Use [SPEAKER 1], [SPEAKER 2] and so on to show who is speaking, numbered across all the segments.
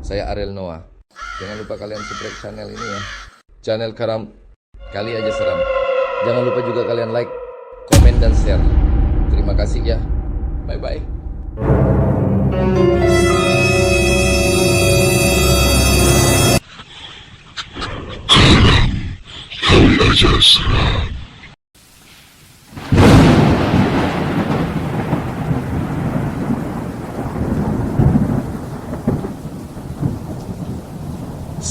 [SPEAKER 1] Saya Ariel Noah. Jangan lupa kalian subscribe channel ini ya. Channel Karam Kali Aja Seram. Jangan lupa juga kalian like, komen, dan share. Terima kasih ya. Bye-bye. Kali Aja Seram.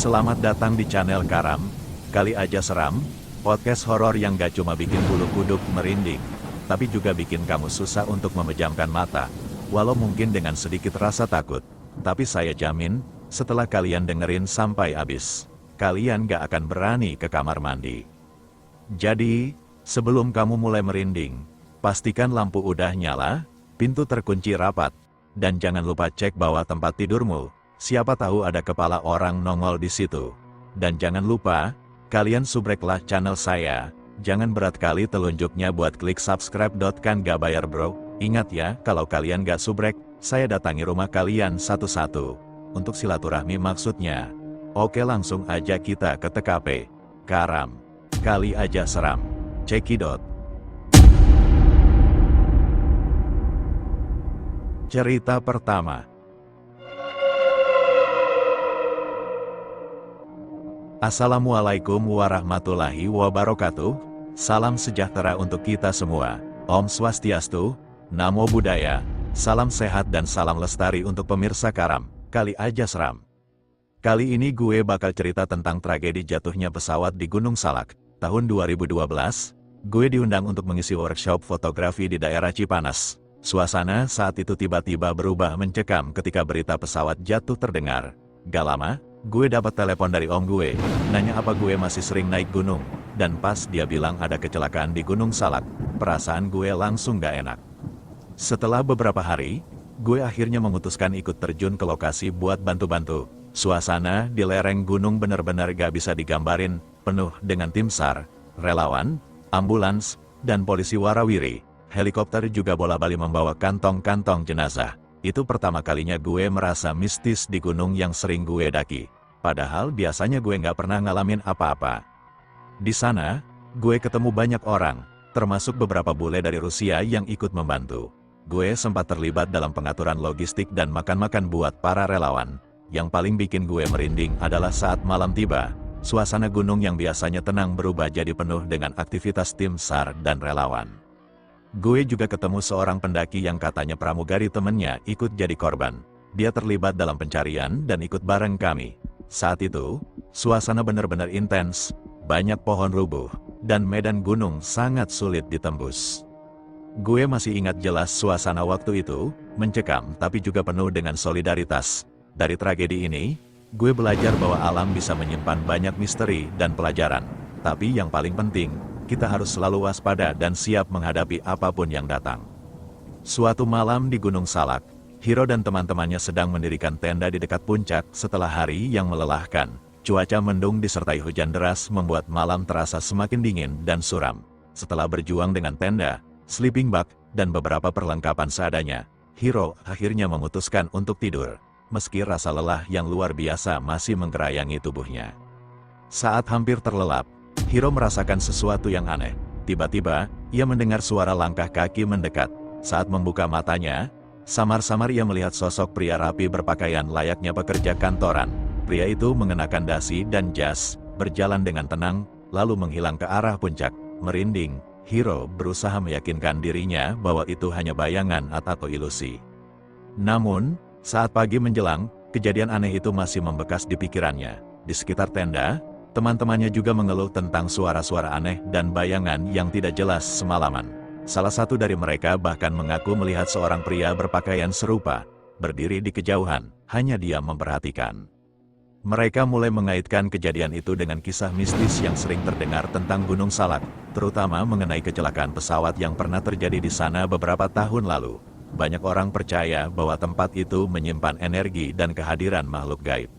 [SPEAKER 2] Selamat datang di channel Karam Kali Aja Seram, podcast horor yang gak cuma bikin bulu kuduk merinding, tapi juga bikin kamu susah untuk memejamkan mata, walau mungkin dengan sedikit rasa takut. Tapi saya jamin, setelah kalian dengerin sampai habis, kalian gak akan berani ke kamar mandi. Jadi, sebelum kamu mulai merinding, pastikan lampu udah nyala, pintu terkunci rapat, dan jangan lupa cek bawah tempat tidurmu. Siapa tahu ada kepala orang nongol di situ. Dan jangan lupa, kalian subscribe-lah channel saya. Jangan berat kali telunjuknya buat klik subscribe. Kan gak bayar bro. Ingat ya, kalau kalian gak subrek, saya datangi rumah kalian satu-satu. Untuk silaturahmi maksudnya. Oke, langsung aja kita ke TKP. Karam Kali Aja Seram. Cekidot. Cerita pertama. Assalamualaikum warahmatullahi wabarakatuh. Salam sejahtera untuk kita semua. Om Swastiastu, Namo Buddhaya, salam sehat dan salam lestari untuk pemirsa Karam Kali Aja Seram. Kali ini gue bakal cerita tentang tragedi jatuhnya pesawat di Gunung Salak. Tahun 2012, gue diundang untuk mengisi workshop fotografi di daerah Cipanas. Suasana saat itu tiba-tiba berubah mencekam ketika berita pesawat jatuh terdengar. Gak lama, gue dapat telepon dari om gue, nanya apa gue masih sering naik gunung, dan pas dia bilang ada kecelakaan di Gunung Salak, perasaan gue langsung gak enak. Setelah beberapa hari, gue akhirnya memutuskan ikut terjun ke lokasi buat bantu-bantu. Suasana di lereng gunung benar-benar gak bisa digambarin, penuh dengan tim SAR, relawan, ambulans, dan polisi warawiri. Helikopter juga bola-bali membawa kantong-kantong jenazah. Itu pertama kalinya gue merasa mistis di gunung yang sering gue daki. Padahal biasanya gue nggak pernah ngalamin apa-apa. Di sana, gue ketemu banyak orang, termasuk beberapa bule dari Rusia yang ikut membantu. Gue sempat terlibat dalam pengaturan logistik dan makan-makan buat para relawan. Yang paling bikin gue merinding adalah saat malam tiba, suasana gunung yang biasanya tenang berubah jadi penuh dengan aktivitas tim SAR dan relawan. Gue juga ketemu seorang pendaki yang katanya pramugari temennya ikut jadi korban. Dia terlibat dalam pencarian dan ikut bareng kami. Saat itu, suasana benar-benar intens, banyak pohon rubuh, dan medan gunung sangat sulit ditembus. Gue masih ingat jelas suasana waktu itu, mencekam tapi juga penuh dengan solidaritas. Dari tragedi ini, gue belajar bahwa alam bisa menyimpan banyak misteri dan pelajaran. Tapi yang paling penting, kita harus selalu waspada dan siap menghadapi apapun yang datang. Suatu malam di Gunung Salak, Hiro dan teman-temannya sedang mendirikan tenda di dekat puncak setelah hari yang melelahkan. Cuaca mendung disertai hujan deras membuat malam terasa semakin dingin dan suram. Setelah berjuang dengan tenda, sleeping bag, dan beberapa perlengkapan seadanya, Hiro akhirnya memutuskan untuk tidur. Meski rasa lelah yang luar biasa masih menggerayangi tubuhnya. Saat hampir terlelap, Hiro merasakan sesuatu yang aneh. Tiba-tiba, ia mendengar suara langkah kaki mendekat. Saat membuka matanya, samar-samar ia melihat sosok pria rapi berpakaian layaknya pekerja kantoran. Pria itu mengenakan dasi dan jas, berjalan dengan tenang, lalu menghilang ke arah puncak. Merinding, Hiro berusaha meyakinkan dirinya bahwa itu hanya bayangan atau ilusi. Namun, saat pagi menjelang, kejadian aneh itu masih membekas di pikirannya. Di sekitar tenda, teman-temannya juga mengeluh tentang suara-suara aneh dan bayangan yang tidak jelas semalaman. Salah satu dari mereka bahkan mengaku melihat seorang pria berpakaian serupa, berdiri di kejauhan, hanya diam memperhatikan. Mereka mulai mengaitkan kejadian itu dengan kisah mistis yang sering terdengar tentang Gunung Salak, terutama mengenai kecelakaan pesawat yang pernah terjadi di sana beberapa tahun lalu. Banyak orang percaya bahwa tempat itu menyimpan energi dan kehadiran makhluk gaib.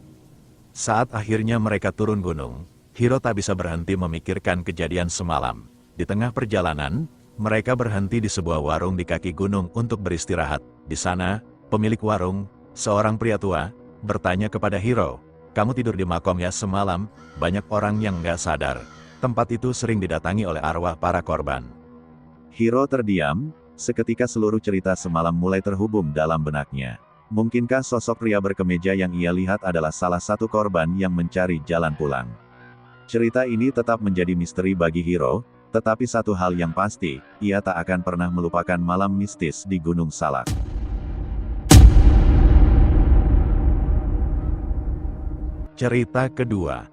[SPEAKER 2] Saat akhirnya mereka turun gunung, Hiro tak bisa berhenti memikirkan kejadian semalam. Di tengah perjalanan, mereka berhenti di sebuah warung di kaki gunung untuk beristirahat. Di sana, pemilik warung, seorang pria tua, bertanya kepada Hiro, "Kamu tidur di makom ya semalam?" Banyak orang yang nggak sadar. Tempat itu sering didatangi oleh arwah para korban. Hiro terdiam, seketika seluruh cerita semalam mulai terhubung dalam benaknya. Mungkinkah sosok pria berkemeja yang ia lihat adalah salah satu korban yang mencari jalan pulang? Cerita ini tetap menjadi misteri bagi Hiro, tetapi satu hal yang pasti, ia tak akan pernah melupakan malam mistis di Gunung Salak. Cerita kedua.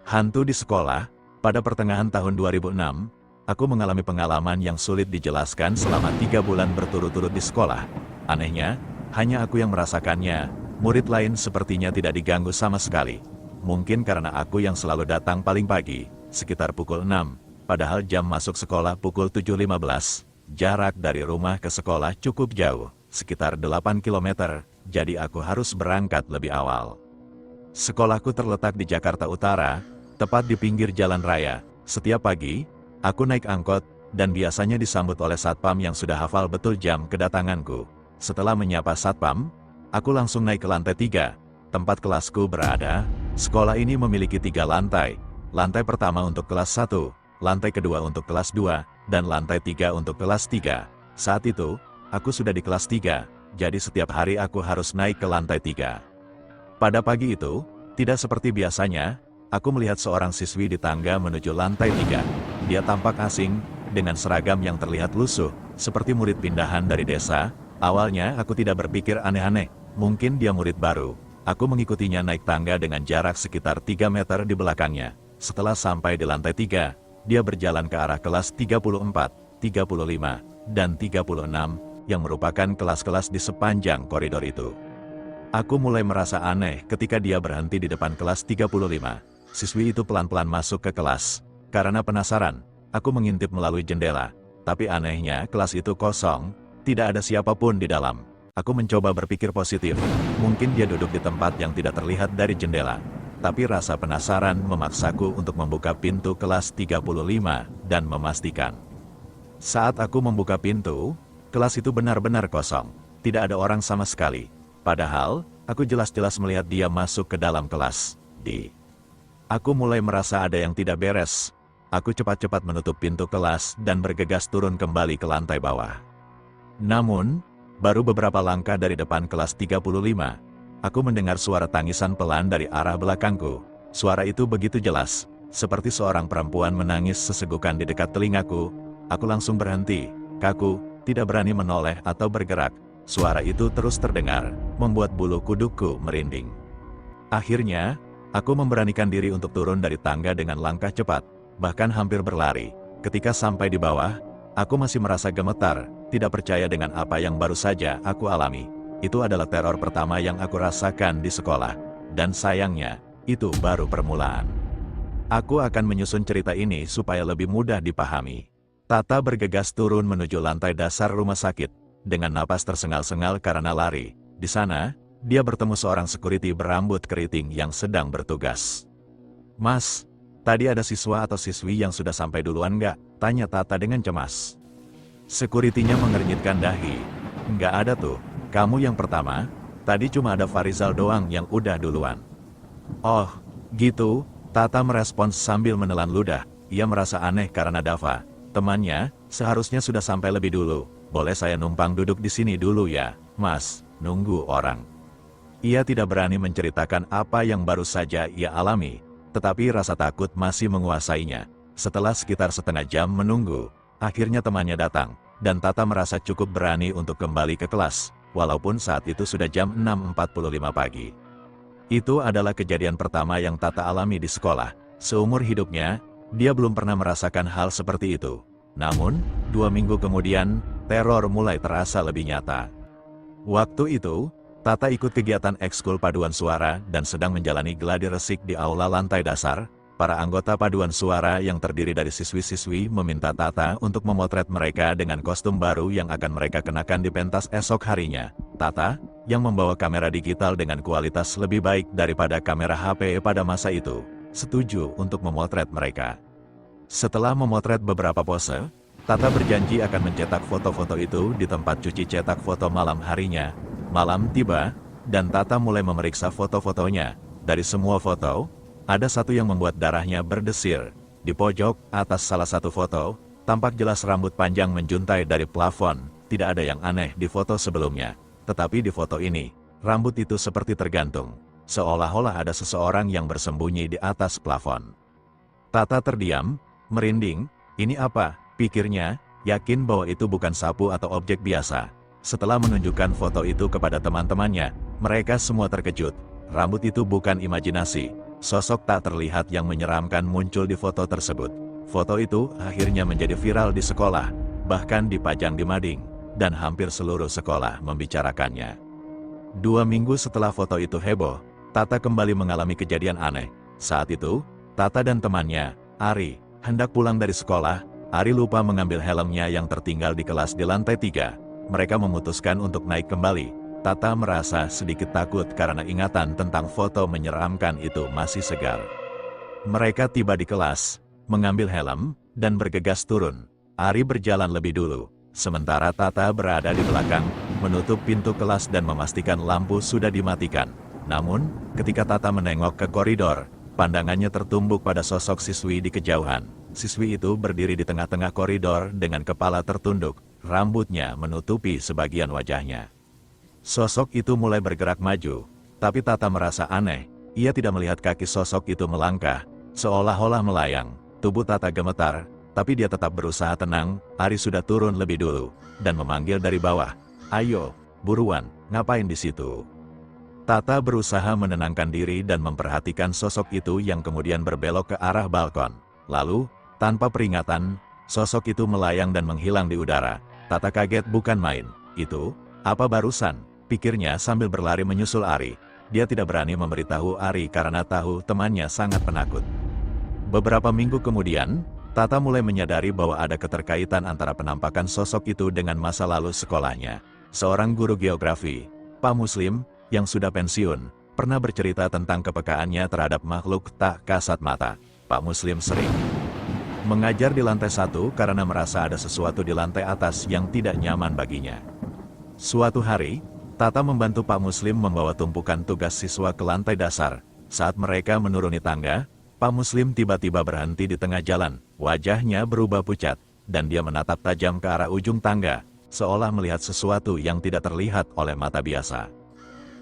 [SPEAKER 2] Hantu di sekolah. Pada pertengahan tahun 2006, aku mengalami pengalaman yang sulit dijelaskan selama 3 bulan berturut-turut di sekolah. Anehnya, hanya aku yang merasakannya, murid lain sepertinya tidak diganggu sama sekali. Mungkin karena aku yang selalu datang paling pagi, sekitar pukul 6, padahal jam masuk sekolah pukul 7.15. Jarak dari rumah ke sekolah cukup jauh, sekitar 8 km, jadi aku harus berangkat lebih awal. Sekolahku terletak di Jakarta Utara, tepat di pinggir jalan raya. Setiap pagi, aku naik angkot, dan biasanya disambut oleh satpam yang sudah hafal betul jam kedatanganku. Setelah menyapa satpam, aku langsung naik ke lantai 3, tempat kelasku berada. Sekolah ini memiliki 3 lantai. Lantai pertama untuk kelas 1, lantai kedua untuk kelas 2, dan lantai 3 untuk kelas 3. Saat itu, aku sudah di kelas 3, jadi setiap hari aku harus naik ke lantai 3. Pada pagi itu, tidak seperti biasanya, aku melihat seorang siswi di tangga menuju lantai 3. Dia tampak asing, dengan seragam yang terlihat lusuh, seperti murid pindahan dari desa. Awalnya aku tidak berpikir aneh-aneh, mungkin dia murid baru. Aku mengikutinya naik tangga dengan jarak sekitar 3 meter di belakangnya. Setelah sampai di lantai 3, dia berjalan ke arah kelas 34, 35, dan 36, yang merupakan kelas-kelas di sepanjang koridor itu. Aku mulai merasa aneh ketika dia berhenti di depan kelas 35. Siswi itu pelan-pelan masuk ke kelas. Karena penasaran, aku mengintip melalui jendela. Tapi anehnya, kelas itu kosong, tidak ada siapapun di dalam. Aku mencoba berpikir positif, mungkin dia duduk di tempat yang tidak terlihat dari jendela. Tapi rasa penasaran memaksaku untuk membuka pintu kelas 35 dan memastikan. Saat aku membuka pintu, kelas itu benar-benar kosong. Tidak ada orang sama sekali. Padahal, aku jelas-jelas melihat dia masuk ke dalam kelas. Aku mulai merasa ada yang tidak beres. Aku cepat-cepat menutup pintu kelas dan bergegas turun kembali ke lantai bawah. Namun, baru beberapa langkah dari depan kelas 35, aku mendengar suara tangisan pelan dari arah belakangku. Suara itu begitu jelas, seperti seorang perempuan menangis sesegukan di dekat telingaku. Aku langsung berhenti, kaku, tidak berani menoleh atau bergerak. Suara itu terus terdengar, membuat bulu kudukku merinding. Akhirnya, aku memberanikan diri untuk turun dari tangga dengan langkah cepat, bahkan hampir berlari. Ketika sampai di bawah, aku masih merasa gemetar, tidak percaya dengan apa yang baru saja aku alami. Itu adalah teror pertama yang aku rasakan di sekolah. Dan sayangnya, itu baru permulaan. Aku akan menyusun cerita ini supaya lebih mudah dipahami. Tata bergegas turun menuju lantai dasar rumah sakit, dengan napas tersengal-sengal karena lari. Di sana, dia bertemu seorang security berambut keriting yang sedang bertugas. "Mas, tadi ada siswa atau siswi yang sudah sampai duluan nggak?" tanya Tata dengan cemas. Security-nya mengernyitkan dahi. "Nggak ada tuh, kamu yang pertama, tadi cuma ada Farizal doang yang udah duluan." "Oh, gitu," Tata merespons sambil menelan ludah. Ia merasa aneh karena Dava, temannya, seharusnya sudah sampai lebih dulu. "Boleh saya numpang duduk di sini dulu ya, Mas, nunggu orang." Ia tidak berani menceritakan apa yang baru saja ia alami, tetapi rasa takut masih menguasainya. Setelah sekitar setengah jam menunggu, akhirnya temannya datang, dan Tata merasa cukup berani untuk kembali ke kelas, walaupun saat itu sudah jam 6.45 pagi. Itu adalah kejadian pertama yang Tata alami di sekolah. Seumur hidupnya, dia belum pernah merasakan hal seperti itu. Namun, 2 minggu kemudian, teror mulai terasa lebih nyata. Waktu itu, Tata ikut kegiatan ekskul paduan suara dan sedang menjalani gladi resik di aula lantai dasar. Para anggota paduan suara yang terdiri dari siswi-siswi meminta Tata untuk memotret mereka dengan kostum baru yang akan mereka kenakan di pentas esok harinya. Tata, yang membawa kamera digital dengan kualitas lebih baik daripada kamera HP pada masa itu, setuju untuk memotret mereka. Setelah memotret beberapa pose, Tata berjanji akan mencetak foto-foto itu di tempat cuci cetak foto malam harinya. Malam tiba, dan Tata mulai memeriksa foto-fotonya. Dari semua foto, ada satu yang membuat darahnya berdesir. Di pojok atas salah satu foto, tampak jelas rambut panjang menjuntai dari plafon. Tidak ada yang aneh di foto sebelumnya. Tetapi di foto ini, rambut itu seperti tergantung. Seolah-olah ada seseorang yang bersembunyi di atas plafon. Tata terdiam, merinding. Ini apa? Pikirnya, yakin bahwa itu bukan sapu atau objek biasa. Setelah menunjukkan foto itu kepada teman-temannya, mereka semua terkejut. Rambut itu bukan imajinasi. Sosok tak terlihat yang menyeramkan muncul di foto tersebut. Foto itu akhirnya menjadi viral di sekolah, bahkan dipajang di mading, dan hampir seluruh sekolah membicarakannya. 2 minggu setelah foto itu heboh, Tata kembali mengalami kejadian aneh. Saat itu, Tata dan temannya, Ari, hendak pulang dari sekolah. Ari lupa mengambil helmnya yang tertinggal di kelas di lantai 3. Mereka memutuskan untuk naik kembali. Tata merasa sedikit takut karena ingatan tentang foto menyeramkan itu masih segar. Mereka tiba di kelas, mengambil helm, dan bergegas turun. Ari berjalan lebih dulu, sementara Tata berada di belakang, menutup pintu kelas dan memastikan lampu sudah dimatikan. Namun, ketika Tata menengok ke koridor, pandangannya tertumbuk pada sosok siswi di kejauhan. Siswi itu berdiri di tengah-tengah koridor dengan kepala tertunduk, rambutnya menutupi sebagian wajahnya. Sosok itu mulai bergerak maju, tapi Tata merasa aneh. Ia tidak melihat kaki sosok itu melangkah, seolah-olah melayang. Tubuh Tata gemetar, tapi dia tetap berusaha tenang. Ari sudah turun lebih dulu, dan memanggil dari bawah. Ayo, buruan, ngapain di situ? Tata berusaha menenangkan diri dan memperhatikan sosok itu yang kemudian berbelok ke arah balkon. Lalu, tanpa peringatan, sosok itu melayang dan menghilang di udara. Tata kaget bukan main. Itu, apa barusan? Pikirnya sambil berlari menyusul Ari. Dia tidak berani memberitahu Ari karena tahu temannya sangat penakut. Beberapa minggu kemudian, Tata mulai menyadari bahwa ada keterkaitan antara penampakan sosok itu dengan masa lalu sekolahnya. Seorang guru geografi, Pak Muslim, yang sudah pensiun, pernah bercerita tentang kepekaannya terhadap makhluk tak kasat mata. Pak Muslim sering mengajar di lantai 1 karena merasa ada sesuatu di lantai atas yang tidak nyaman baginya. Suatu hari, Tata membantu Pak Muslim membawa tumpukan tugas siswa ke lantai dasar. Saat mereka menuruni tangga, Pak Muslim tiba-tiba berhenti di tengah jalan. Wajahnya berubah pucat, dan dia menatap tajam ke arah ujung tangga, seolah melihat sesuatu yang tidak terlihat oleh mata biasa.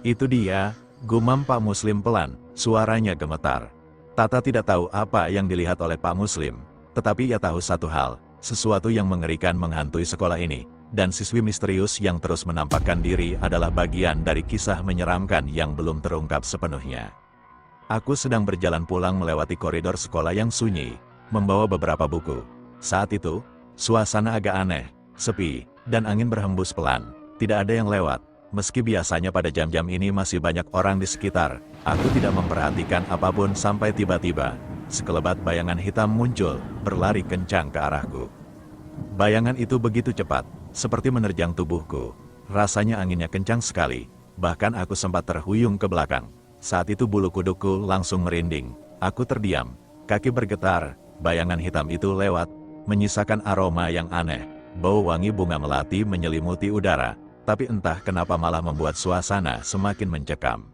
[SPEAKER 2] Itu dia, gumam Pak Muslim pelan, suaranya gemetar. Tata tidak tahu apa yang dilihat oleh Pak Muslim. Tetapi ia tahu satu hal, sesuatu yang mengerikan menghantui sekolah ini, dan siswi misterius yang terus menampakkan diri adalah bagian dari kisah menyeramkan yang belum terungkap sepenuhnya. Aku sedang berjalan pulang melewati koridor sekolah yang sunyi, membawa beberapa buku. Saat itu, suasana agak aneh, sepi, dan angin berhembus pelan. Tidak ada yang lewat, meski biasanya pada jam-jam ini masih banyak orang di sekitar. Aku tidak memperhatikan apapun sampai tiba-tiba sekelebat bayangan hitam muncul, berlari kencang ke arahku. Bayangan itu begitu cepat, seperti menerjang tubuhku. Rasanya anginnya kencang sekali, bahkan aku sempat terhuyung ke belakang. Saat itu bulu kudukku langsung merinding. Aku terdiam, kaki bergetar. Bayangan hitam itu lewat, menyisakan aroma yang aneh. Bau wangi bunga melati menyelimuti udara, tapi entah kenapa malah membuat suasana semakin mencekam.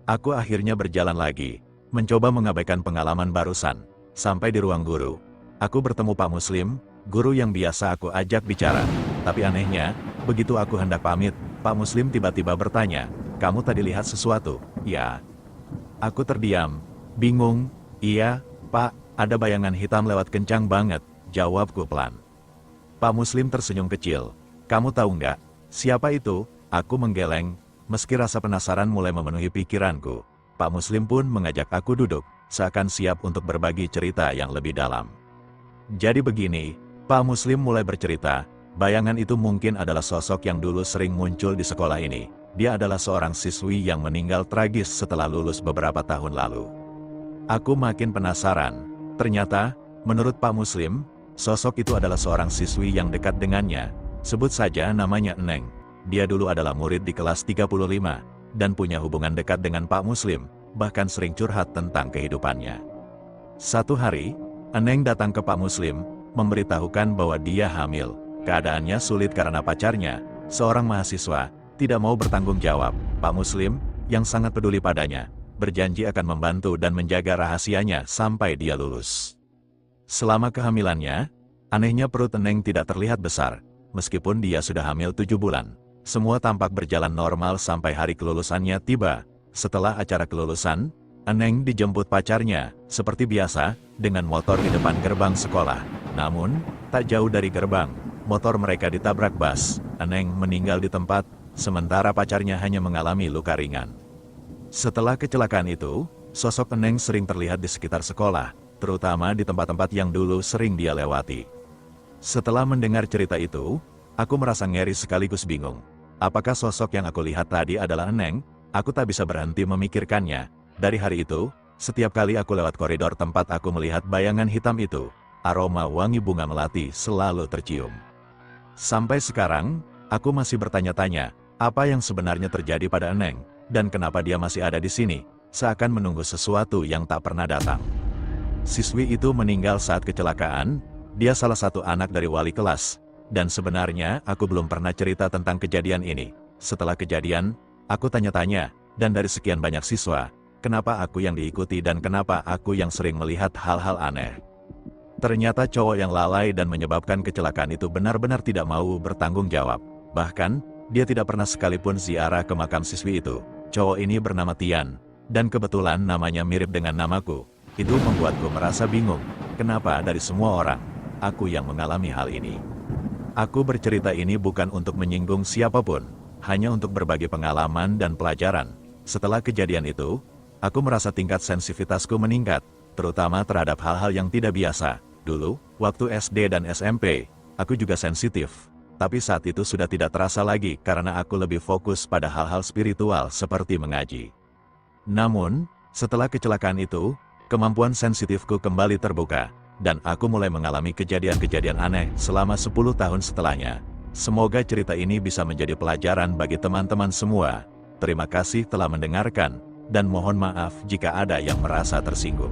[SPEAKER 2] Aku akhirnya berjalan lagi, mencoba mengabaikan pengalaman barusan. Sampai di ruang guru, aku bertemu Pak Muslim, guru yang biasa aku ajak bicara. Tapi anehnya, begitu aku hendak pamit, Pak Muslim tiba-tiba bertanya, "Kamu tadi lihat sesuatu?" "Ya." Aku terdiam, bingung. "Iya, Pak, ada bayangan hitam lewat kencang banget," jawabku pelan. Pak Muslim tersenyum kecil. "Kamu tahu nggak, siapa itu?" Aku menggeleng, meski rasa penasaran mulai memenuhi pikiranku. Pak Muslim pun mengajak aku duduk, seakan siap untuk berbagi cerita yang lebih dalam. Jadi begini, Pak Muslim mulai bercerita, bayangan itu mungkin adalah sosok yang dulu sering muncul di sekolah ini. Dia adalah seorang siswi yang meninggal tragis setelah lulus beberapa tahun lalu. Aku makin penasaran. Ternyata, menurut Pak Muslim, sosok itu adalah seorang siswi yang dekat dengannya. Sebut saja namanya Eneng. Dia dulu adalah murid di kelas 35. Dan punya hubungan dekat dengan Pak Muslim, bahkan sering curhat tentang kehidupannya. Satu hari, Eneng datang ke Pak Muslim, memberitahukan bahwa dia hamil. Keadaannya sulit karena pacarnya, seorang mahasiswa, tidak mau bertanggung jawab. Pak Muslim, yang sangat peduli padanya, berjanji akan membantu dan menjaga rahasianya sampai dia lulus. Selama kehamilannya, anehnya perut Eneng tidak terlihat besar, meskipun dia sudah hamil 7 bulan. Semua tampak berjalan normal sampai hari kelulusannya tiba. Setelah acara kelulusan, Eneng dijemput pacarnya, seperti biasa, dengan motor di depan gerbang sekolah. Namun, tak jauh dari gerbang, motor mereka ditabrak bus. Eneng meninggal di tempat, sementara pacarnya hanya mengalami luka ringan. Setelah kecelakaan itu, sosok Eneng sering terlihat di sekitar sekolah, terutama di tempat-tempat yang dulu sering dia lewati. Setelah mendengar cerita itu, aku merasa ngeri sekaligus bingung. Apakah sosok yang aku lihat tadi adalah Eneng? Aku tak bisa berhenti memikirkannya. Dari hari itu, setiap kali aku lewat koridor tempat aku melihat bayangan hitam itu, aroma wangi bunga melati selalu tercium. Sampai sekarang, aku masih bertanya-tanya, apa yang sebenarnya terjadi pada Eneng, dan kenapa dia masih ada di sini, seakan menunggu sesuatu yang tak pernah datang. Siswi itu meninggal saat kecelakaan, dia salah satu anak dari wali kelas, dan sebenarnya aku belum pernah cerita tentang kejadian ini. Setelah kejadian, aku tanya-tanya, dan dari sekian banyak siswa, kenapa aku yang diikuti dan kenapa aku yang sering melihat hal-hal aneh. Ternyata cowok yang lalai dan menyebabkan kecelakaan itu benar-benar tidak mau bertanggung jawab. Bahkan, dia tidak pernah sekalipun ziarah ke makam siswi itu. Cowok ini bernama Tian, dan kebetulan namanya mirip dengan namaku. Itu membuatku merasa bingung, kenapa dari semua orang, aku yang mengalami hal ini. Aku bercerita ini bukan untuk menyinggung siapapun, hanya untuk berbagi pengalaman dan pelajaran. Setelah kejadian itu, aku merasa tingkat sensitivitasku meningkat, terutama terhadap hal-hal yang tidak biasa. Dulu, waktu SD dan SMP, aku juga sensitif. Tapi saat itu sudah tidak terasa lagi karena aku lebih fokus pada hal-hal spiritual seperti mengaji. Namun, setelah kecelakaan itu, kemampuan sensitifku kembali terbuka, dan aku mulai mengalami kejadian-kejadian aneh selama 10 tahun setelahnya. Semoga cerita ini bisa menjadi pelajaran bagi teman-teman semua. Terima kasih telah mendengarkan, dan mohon maaf jika ada yang merasa tersinggung.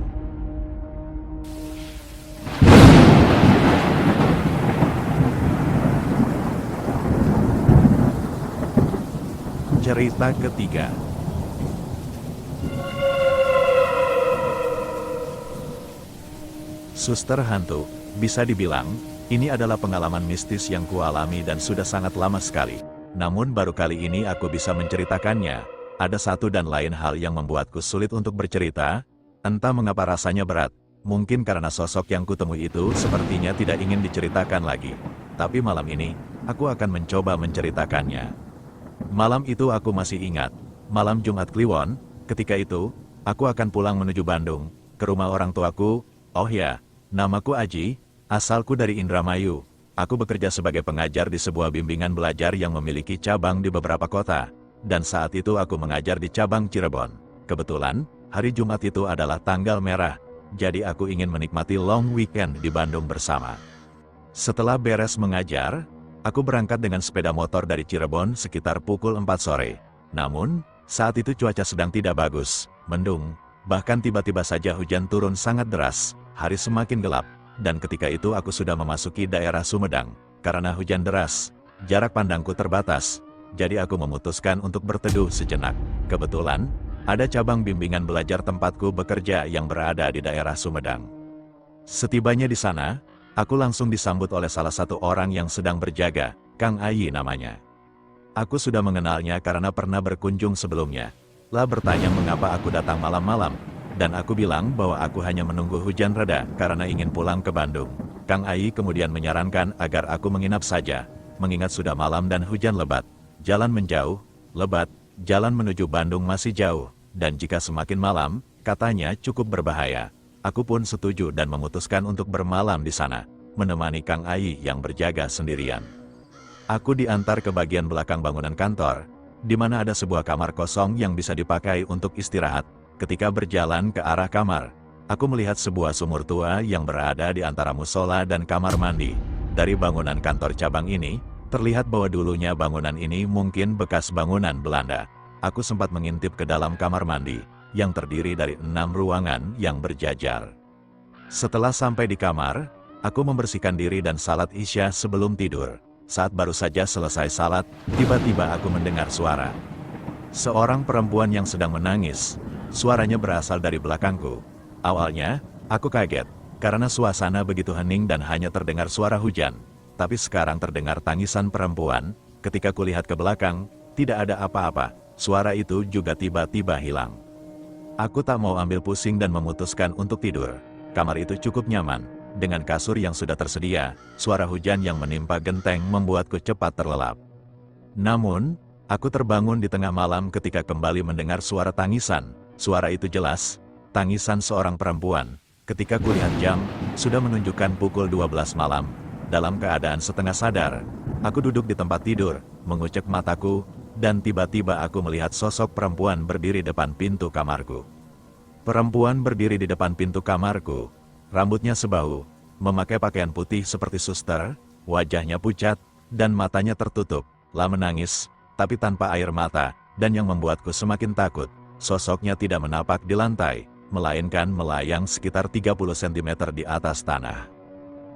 [SPEAKER 2] Cerita ketiga. Suster hantu, bisa dibilang, ini adalah pengalaman mistis yang kualami dan sudah sangat lama sekali. Namun baru kali ini aku bisa menceritakannya. Ada satu dan lain hal yang membuatku sulit untuk bercerita, entah mengapa rasanya berat. Mungkin karena sosok yang kutemui itu sepertinya tidak ingin diceritakan lagi. Tapi malam ini, aku akan mencoba menceritakannya. Malam itu aku masih ingat, malam Jumat Kliwon, ketika itu, aku akan pulang menuju Bandung, ke rumah orang tuaku. Oh ya, namaku Aji, asalku dari Indramayu. Aku bekerja sebagai pengajar di sebuah bimbingan belajar yang memiliki cabang di beberapa kota, dan saat itu aku mengajar di cabang Cirebon. Kebetulan, hari Jumat itu adalah tanggal merah, jadi aku ingin menikmati long weekend di Bandung bersama. Setelah beres mengajar, aku berangkat dengan sepeda motor dari Cirebon sekitar pukul 4 sore. Namun, saat itu cuaca sedang tidak bagus, mendung, bahkan tiba-tiba saja hujan turun sangat deras, hari semakin gelap, dan ketika itu aku sudah memasuki daerah Sumedang. Karena hujan deras, jarak pandangku terbatas, jadi aku memutuskan untuk berteduh sejenak. Kebetulan, ada cabang bimbingan belajar tempatku bekerja yang berada di daerah Sumedang. Setibanya di sana, aku langsung disambut oleh salah satu orang yang sedang berjaga, Kang Ayi namanya. Aku sudah mengenalnya karena pernah berkunjung sebelumnya. Lah bertanya mengapa aku datang malam-malam, dan aku bilang bahwa aku hanya menunggu hujan reda karena ingin pulang ke Bandung. Kang Ayi kemudian menyarankan agar aku menginap saja, mengingat sudah malam dan hujan lebat. Jalan menjauh, lebat, jalan menuju Bandung masih jauh, dan jika semakin malam, katanya cukup berbahaya. Aku pun setuju dan memutuskan untuk bermalam di sana, menemani Kang Ayi yang berjaga sendirian. Aku diantar ke bagian belakang bangunan kantor, di mana ada sebuah kamar kosong yang bisa dipakai untuk istirahat. Ketika berjalan ke arah kamar, aku melihat sebuah sumur tua yang berada di antara musola dan kamar mandi. Dari bangunan kantor cabang ini, terlihat bahwa dulunya bangunan ini mungkin bekas bangunan Belanda. Aku sempat mengintip ke dalam kamar mandi, yang terdiri dari 6 ruangan yang berjajar. Setelah sampai di kamar, Aku membersihkan diri dan salat Isya sebelum tidur. Saat baru saja selesai salat, tiba-tiba aku mendengar suara. Seorang perempuan yang sedang menangis. Suaranya berasal dari belakangku. Awalnya, aku kaget, karena suasana begitu hening dan hanya terdengar suara hujan. Tapi sekarang terdengar tangisan perempuan. Ketika kulihat ke belakang, tidak ada apa-apa. Suara itu juga tiba-tiba hilang. Aku tak mau ambil pusing dan memutuskan untuk tidur. Kamar itu cukup nyaman. Dengan kasur yang sudah tersedia, suara hujan yang menimpa genteng membuatku cepat terlelap. Namun, aku terbangun di tengah malam ketika kembali mendengar suara tangisan. Suara itu jelas, tangisan seorang perempuan. Ketika kulihat jam, sudah menunjukkan pukul 12 malam. Dalam keadaan setengah sadar, aku duduk di tempat tidur, mengucek mataku, dan tiba-tiba aku melihat sosok perempuan berdiri depan pintu kamarku. Perempuan berdiri di depan pintu kamarku. Rambutnya sebahu, memakai pakaian putih seperti suster, wajahnya pucat, dan matanya tertutup. Lah menangis, tapi tanpa air mata, dan yang membuatku semakin takut, sosoknya tidak menapak di lantai, melainkan melayang sekitar 30 cm di atas tanah.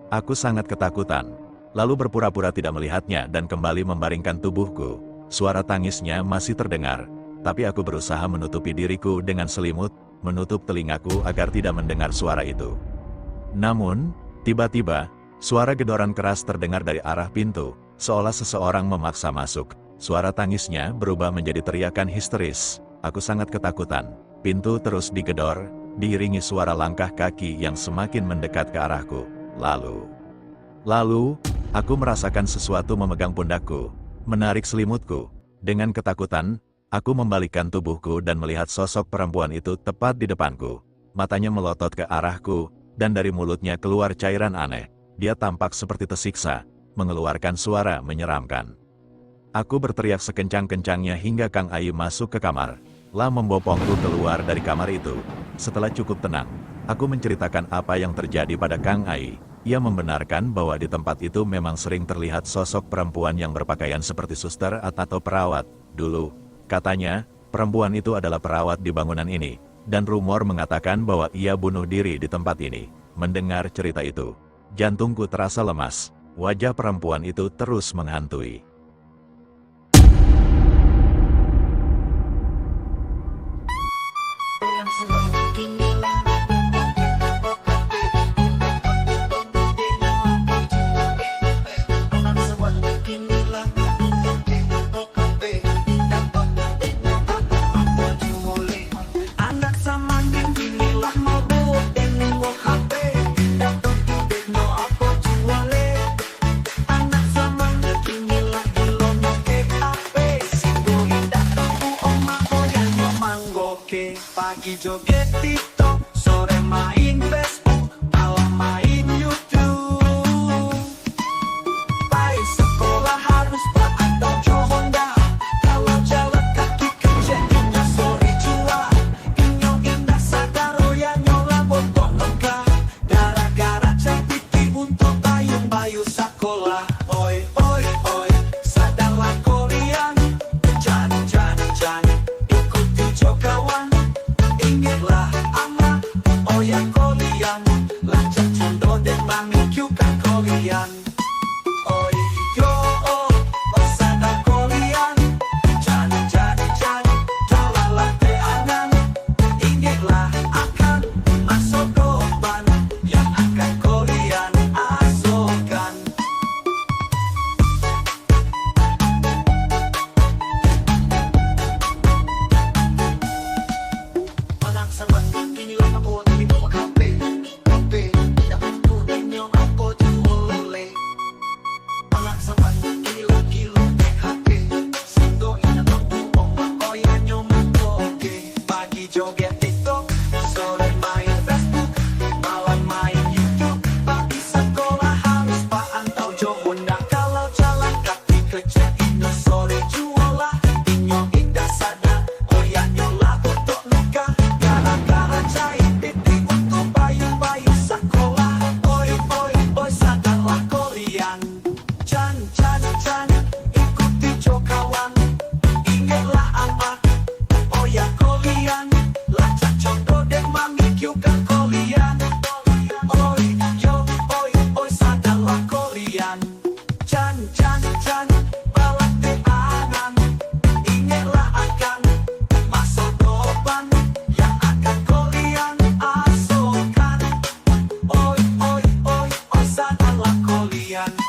[SPEAKER 2] Aku sangat ketakutan, lalu berpura-pura tidak melihatnya dan kembali membaringkan tubuhku. Suara tangisnya masih terdengar, tapi aku berusaha menutupi diriku dengan selimut, menutup telingaku agar tidak mendengar suara itu. Namun, tiba-tiba, suara gedoran keras terdengar dari arah pintu, seolah seseorang memaksa masuk. Suara tangisnya berubah menjadi teriakan histeris. Aku sangat ketakutan. Pintu terus digedor, diiringi suara langkah kaki yang semakin mendekat ke arahku. Lalu, aku merasakan sesuatu memegang pundakku, menarik selimutku. Dengan ketakutan, aku membalikkan tubuhku dan melihat sosok perempuan itu tepat di depanku. Matanya melotot ke arahku, dan dari mulutnya keluar cairan aneh. Dia tampak seperti tersiksa, mengeluarkan suara menyeramkan. Aku berteriak sekencang-kencangnya hingga Kang Ai masuk ke kamar. Lah membopongku keluar dari kamar itu. Setelah cukup tenang, aku menceritakan apa yang terjadi pada Kang Ai. Ia membenarkan bahwa di tempat itu memang sering terlihat sosok perempuan yang berpakaian seperti suster atau perawat. Dulu, katanya, perempuan itu adalah perawat di bangunan ini. Dan rumor mengatakan bahwa ia bunuh diri di tempat ini. Mendengar cerita itu, jantungku terasa lemas. Wajah perempuan itu terus menghantui.
[SPEAKER 3] Pagi joget TikTok, sore main Facebook, malam main YouTube. Baik sekolah harus atau Honda. Kalau jalan kaki kejadiannya sore jua. Inyo indah sadaro ya nyola botol lega. Gara-gara cantik untuk bayung-bayu sekolah. Oi oi oi, sadarlah kalian. Jangan ikuti kawan. Ingatlah anak, oh ya kalian, lancar condong dan mengikyukan kalian. Oh yo, oh sadar kalian, jangan, jalalah teangan. Ingatlah akan masuk korban yang akan kalian asuhkan. Joget TikTok, sore main Facebook, malam main YouTube. Pagi sekolah harus pantau Honda. Kalau jalan kaki kerja Inyo sore jualah. Inyo indah sadar, oh ya nyola untuk nikah. Gara-gara jahit titik untuk bayu-bayu sekolah. Oi sadarlah kalian. Jangan, ikuti kawan. Ingatlah anak, oh ya kalian. Lancar contoh dan mengikyukan kalian. Oi yo, jajan balak teanan, ingatlah akan masa depan yang akan kalian asuhkan. Oi, oi, oi, oi, sadarlah kalian.